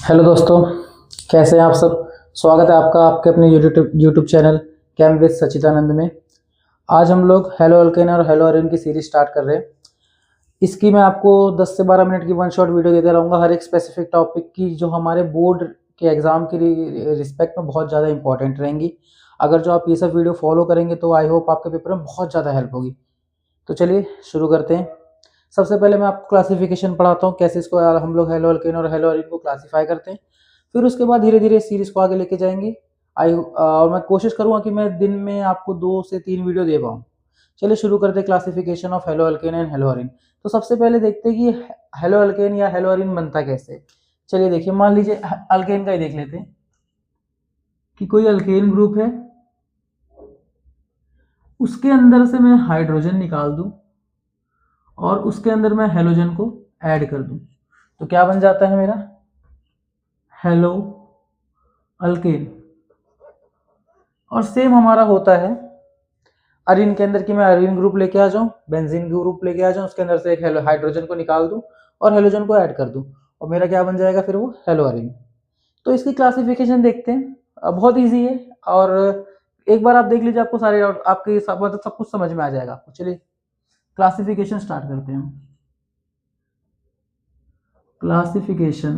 Hello दोस्तों, कैसे हैं आप सब। स्वागत है आपका आपके अपने YouTube channel chem with Sachidanand में। आज हम लोग हेलो अल्केन और हेलो अरिन की सीरीज स्टार्ट कर रहे हैं। इसकी मैं आपको 10 से 12 मिनट की वन शॉट वीडियो देता रहूँगा हर एक स्पेसिफिक टॉपिक की, जो हमारे बोर्ड के एग्ज़ाम के रिस्पेक्ट में बहुत ज़्यादा इंपॉर्टेंट रहेंगी। अगर जो आप ये सब वीडियो फॉलो करेंगे तो आई होप आपके पेपर में बहुत ज़्यादा हेल्प होगी। तो चलिए शुरू करते हैं। सबसे पहले मैं आपको क्लासिफिकेशन पढ़ाता हूँ, कैसे इसको हम लोग हेलो अल्केन और हेलो अरिन को क्लासीफाई करते हैं। फिर उसके बाद धीरे धीरे सीरीज को आगे लेके जाएंगे। और मैं कोशिश करूँगा कि मैं दिन में आपको 2 से 3 वीडियो दे पाऊँ। चलिए शुरू करते हैं classification of halo alkane and halo arene. तो सबसे पहले देखते हैं कि हेलो अल्केन या हेलो अरिन बनता कैसे। चलिए देखिए, मान लीजिए अल्केन का ही देख लेते हैं कि कोई अल्केन ग्रुप है, उसके अंदर से मैं हाइड्रोजन निकाल दूं और उसके अंदर मैं हेलोजन को ऐड कर दूं, तो क्या बन जाता है मेरा हेलो अल्केन। और सेम हमारा होता है अरिन के अंदर, कि मैं अरिन ग्रुप लेके आ जाऊं, बेंजीन ग्रुप लेके आ जाऊं, उसके अंदर से एक हाइड्रोजन को निकाल दूं और हेलोजन को ऐड कर दूं, और मेरा क्या बन जाएगा फिर वो हेलो अरिन। तो इसकी क्लासिफिकेशन देखते हैं। बहुत इजी है, और एक बार आप देख लीजिए, आपको सारे आपके मतलब सब कुछ समझ में आ जाएगा आपको। चलिए क्लासिफिकेशन स्टार्ट करते हैं। क्लासिफिकेशन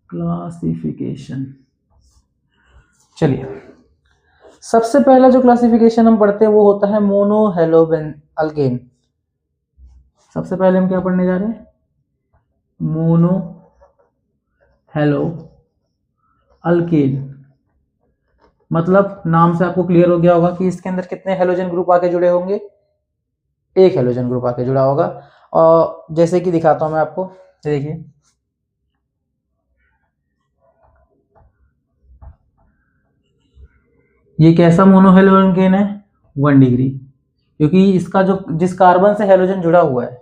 क्लासिफिकेशन चलिए, सबसे पहला जो क्लासिफिकेशन हम पढ़ते हैं वो होता है मोनो हेलो अल्केन। सबसे पहले हम क्या पढ़ने जा रहे हैं, मोनो हेलो अल्केन। मतलब नाम से आपको क्लियर हो गया होगा कि इसके अंदर कितने हेलोजन ग्रुप आके जुड़े होंगे, एक हेलोजन ग्रुप आके जुड़ा होगा। और जैसे कि दिखाता हूं मैं आपको, देखिए ये कैसा मोनो हेलो अल्केन है, 1 डिग्री, क्योंकि इसका जो जिस कार्बन से हेलोजन जुड़ा हुआ है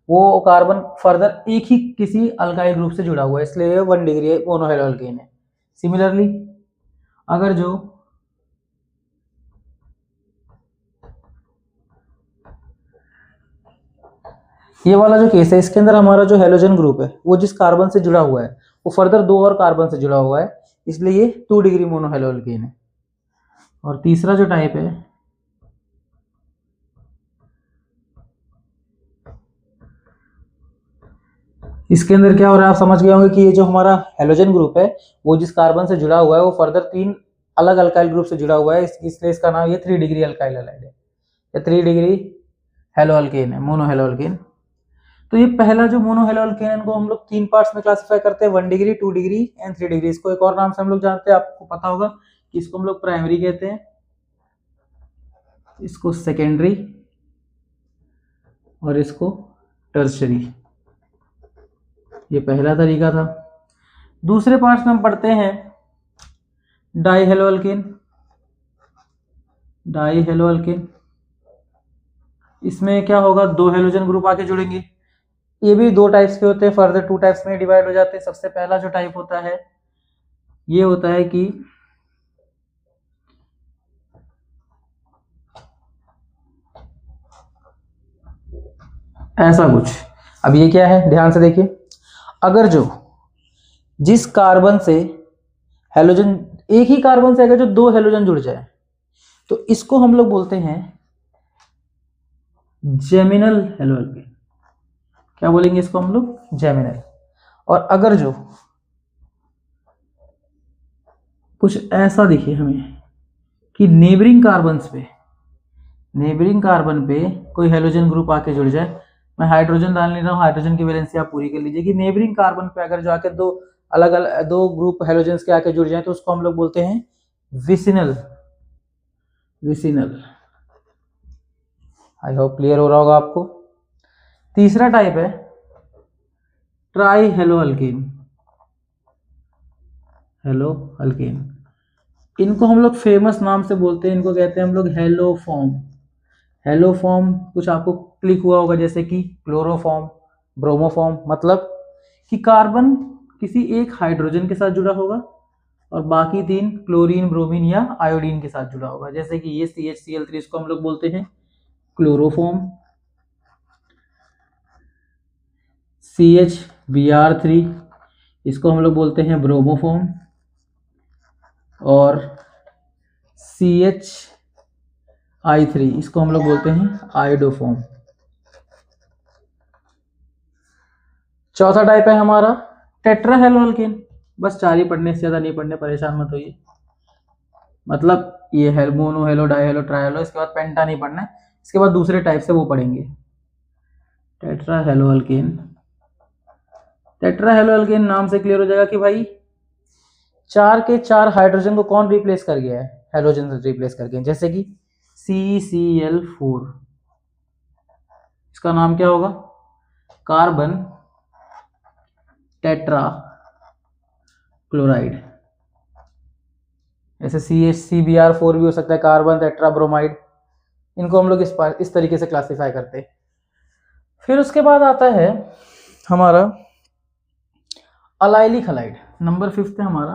वो कार्बन फर्दर एक ही किसी अल्काइल ग्रुप से जुड़ा हुआ है, इसलिए 1 डिग्री मोनो हेलो अल्केन है। सिमिलरली अगर जो ये वाला जो केस है, इसके अंदर हमारा जो हेलोजन ग्रुप है वो जिस कार्बन से जुड़ा हुआ है वो फर्दर 2 और कार्बन से जुड़ा हुआ है, इसलिए ये 2 डिग्री मोनो हेलो अल्केन है। और तीसरा जो टाइप है, इसके अंदर क्या हो रहा है आप समझ गए होंगे कि ये जो हमारा हेलोजन ग्रुप है वो जिस कार्बन से जुड़ा हुआ है वो फर्दर 3 अलग अल्काइल ग्रुप से जुड़ा हुआ है, इसलिए इसका नाम ये 3 डिग्री अल्काइल हैलाइड है, या 3 डिग्री हेलो अल्केन है, मोनो हेलो अल्केन। तो ये पहला जो मोनो हेलो अल्केन को हम लोग 3 पार्ट्स में क्लासिफाई करते हैं, 1 डिग्री, 2 डिग्री एंड 3 डिग्री। इसको एक और नाम से हम लोग जानते हैं, आपको पता होगा कि इसको हम लोग प्राइमरी कहते हैं, इसको सेकेंडरी और इसको टर्शरी। ये पहला तरीका था। दूसरे पार्ट्स में हम पढ़ते हैं die hello alkane. Die hello alkane, इसमें क्या होगा, 2 हेलोजन ग्रुप आके जुड़ेंगे। ये भी 2 टाइप्स के होते हैं, फर्दर 2 टाइप्स में डिवाइड हो जाते हैं। सबसे पहला जो टाइप होता है ये होता है कि ऐसा कुछ। अब ये क्या है, ध्यान से देखिए, अगर जो जिस कार्बन से हेलोजन, एक ही कार्बन से अगर जो 2 हेलोजन जुड़ जाए तो इसको हम लोग बोलते हैं जेमिनल हेलो अल्केन। क्या बोलेंगे इसको हम लोग, जेमिनल। और अगर जो कुछ ऐसा दिखे हमें कि नेबरिंग कार्बन पे कोई हेलोजन ग्रुप आके जुड़ जाए, मैं हाइड्रोजन डाल नहीं रहा हूँ, हाइड्रोजन की वैलेंसी आप पूरी कर लीजिए, कि नेबरिंग कार्बन पे अगर जो आके 2 अलग अलग 2 ग्रुप हेलोजन के आके जुड़ जाए तो उसको हम लोग बोलते हैं विसिनल। आई होप क्लियर हो रहा होगा आपको। तीसरा टाइप है try hello alkane. Hello alkane, इनको हम लोग फेमस नाम से बोलते हैं, इनको कहते हैं हम लोग हेलोफॉर्म। हेलोफॉर्म कुछ आपको क्लिक हुआ होगा, जैसे कि क्लोरोफॉर्म, ब्रोमोफॉर्म, मतलब कि कार्बन किसी एक हाइड्रोजन के साथ जुड़ा होगा और बाकी 3 क्लोरीन, ब्रोमीन या आयोडीन के साथ जुड़ा होगा। जैसे कि ये CHCl3, इसको हम लोग बोलते हैं क्लोरोफॉर्म। CHBr3, इसको हम लोग बोलते हैं ब्रोमोफॉर्म। और CH3 इसको हम लोग बोलते हैं आयोडोफॉर्म। चौथा टाइप है हमारा टेट्राहेलोअल्केन। बस 4 ही पढ़ने से ज़्यादा नहीं पढ़ने, परेशान मत होइए। मतलब ये है मोनो हेलो, डाइहेलो, ट्राइहेलो, इसके बाद पेंटा नहीं पढ़ना है, इसके बाद दूसरे टाइप से वो पढ़ेंगे। टेट्राहेलोअल्केन, टेट्राहेलोअल्केन नाम से क्लियर हो जाएगा कि भाई 4 के 4 हाइड्रोजन को कौन रिप्लेस कर गया है, हेलोजन से रिप्लेस कर गए। जैसे कि CCl4, इसका नाम क्या होगा, कार्बन टेट्रा क्लोराइड। ऐसे CHCbr4 भी हो सकता है, कार्बन टेट्रा ब्रोमाइड। इनको हम लोग इस तरीके से क्लासिफाई करते हैं। फिर उसके बाद आता है हमारा अलाइलिक हलाइड। नंबर 5 है हमारा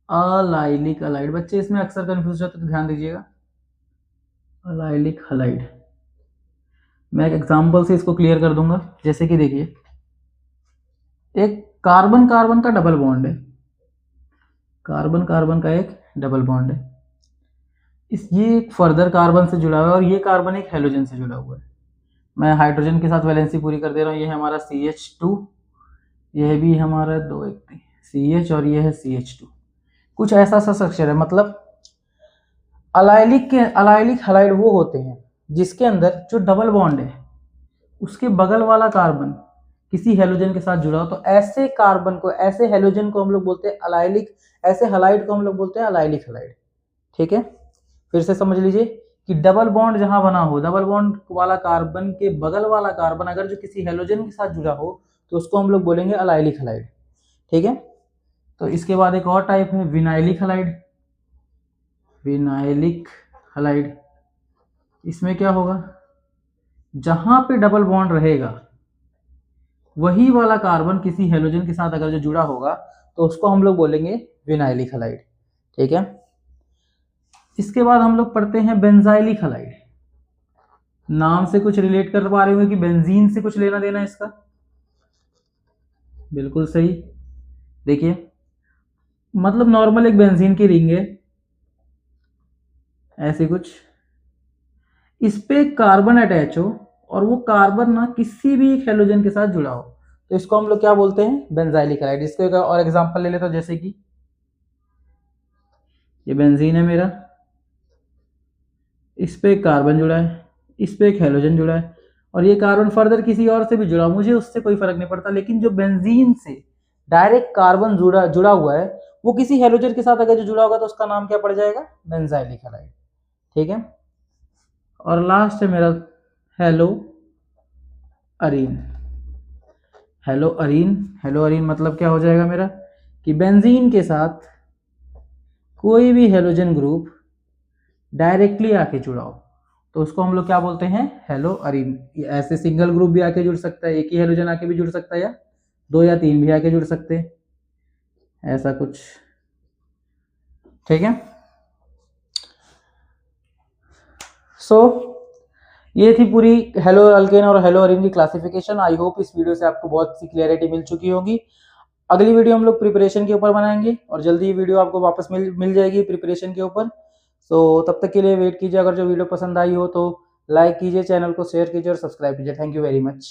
अलाइलिक हलाइड। बच्चे इसमें अक्सर कंफ्यूज होते तो ध्यान दीजिएगा। अलाइलिक हलाइड, मैं एक एग्जांपल से इसको क्लियर कर दूंगा। जैसे कि देखिए, एक कार्बन कार्बन का डबल बॉन्ड है, कार्बन कार्बन का एक डबल बॉन्ड है, ये एक फर्दर कार्बन से जुड़ा हुआ है और ये कार्बन एक हेलोजन से जुड़ा हुआ है। मैं हाइड्रोजन के साथ वैलेंसी पूरी कर दे रहा हूँ। ये है हमारा CH2, यह भी हमारा 2 एक CH और ये है CH2। कुछ ऐसा सा स्ट्रक्चर है। मतलब अलाइलिक हलाइड वो होते हैं जिसके अंदर जो डबल बॉन्ड है उसके बगल वाला कार्बन किसी हेलोजन के साथ जुड़ा हो, तो ऐसे कार्बन को, ऐसे हेलोजन को हम लोग बोलते हैं अलाइलिक, ऐसे हलाइड को हम लोग बोलते हैं अलाइलिक हलाइड। ठीक है, फिर से समझ लीजिए कि डबल बॉन्ड जहां बना हो, डबल बॉन्ड वाला कार्बन के बगल वाला कार्बन अगर जो किसी हेलोजन के साथ जुड़ा हो तो उसको हम लोग बोलेंगे अलाइलिक हलाइड। ठीक है, तो इसके बाद एक और टाइप है विनाइलिक हलाइड। विनाइलिक हलाइड, इसमें क्या होगा, जहां पे डबल बॉन्ड रहेगा वही वाला कार्बन किसी हेलोजन के साथ अगर जो जुड़ा होगा तो उसको हम लोग बोलेंगे विनाइलिक हलाइड। ठीक है, इसके बाद हम लोग पढ़ते हैं बेंजाइलिक हलाइड। नाम से कुछ रिलेट कर पा रहे होंगे कि बेंजीन से कुछ लेना देना इसका, बिल्कुल सही। देखिए, मतलब नॉर्मल एक बेंजीन की रिंग है ऐसे कुछ, इस पे कार्बन अटैच हो और वो कार्बन ना किसी भी एक हेलोजन के साथ जुड़ा हो तो इसको हम लोग क्या बोलते हैं, बेंजाइलिक हलाइड। इसको एक और एग्जांपल ले लेते हैं। जैसे कि ये बेंजीन है मेरा, इस पे एक कार्बन जुड़ा है, इस पे एक हेलोजन जुड़ा है और ये कार्बन फर्दर किसी और से भी जुड़ा, मुझे उससे कोई फर्क नहीं पड़ता, लेकिन जो बेंजीन से डायरेक्ट कार्बन जुड़ा हुआ है वो किसी हेलोजन के साथ अगर जो जुड़ा होगा तो उसका नाम क्या पड़ जाएगा, बेंजाइलिक हलाइड। ठीक है, और लास्ट है मेरा hello Areen. Hello Areen, hello Areen मतलब क्या हो जाएगा मेरा, कि बेंजीन के साथ कोई भी हेलोजन ग्रुप डायरेक्टली आके जुड़ा हो तो उसको हम लोग क्या बोलते हैं, हेलो अरीन। ऐसे सिंगल ग्रुप भी आके जुड़ सकता है, एक ही हेलोजन आके भी जुड़ सकता है, या 2 या 3 भी आके जुड़ सकते हैं, ऐसा कुछ। ठीक है, सो ये थी पूरी हेलो अल्केन और हेलो अरीन की क्लासिफिकेशन। आई होप इस वीडियो से आपको बहुत सी क्लैरिटी मिल चुकी होगी। अगली वीडियो हम लोग प्रिपरेशन के ऊपर बनाएंगे और जल्दी ही वीडियो आपको वापस मिल जाएगी प्रिपरेशन के ऊपर। सो तब तक के लिए वेट कीजिए। अगर जो वीडियो पसंद आई हो तो लाइक कीजिए, चैनल को शेयर कीजिए और सब्सक्राइब कीजिए। Thank you very much.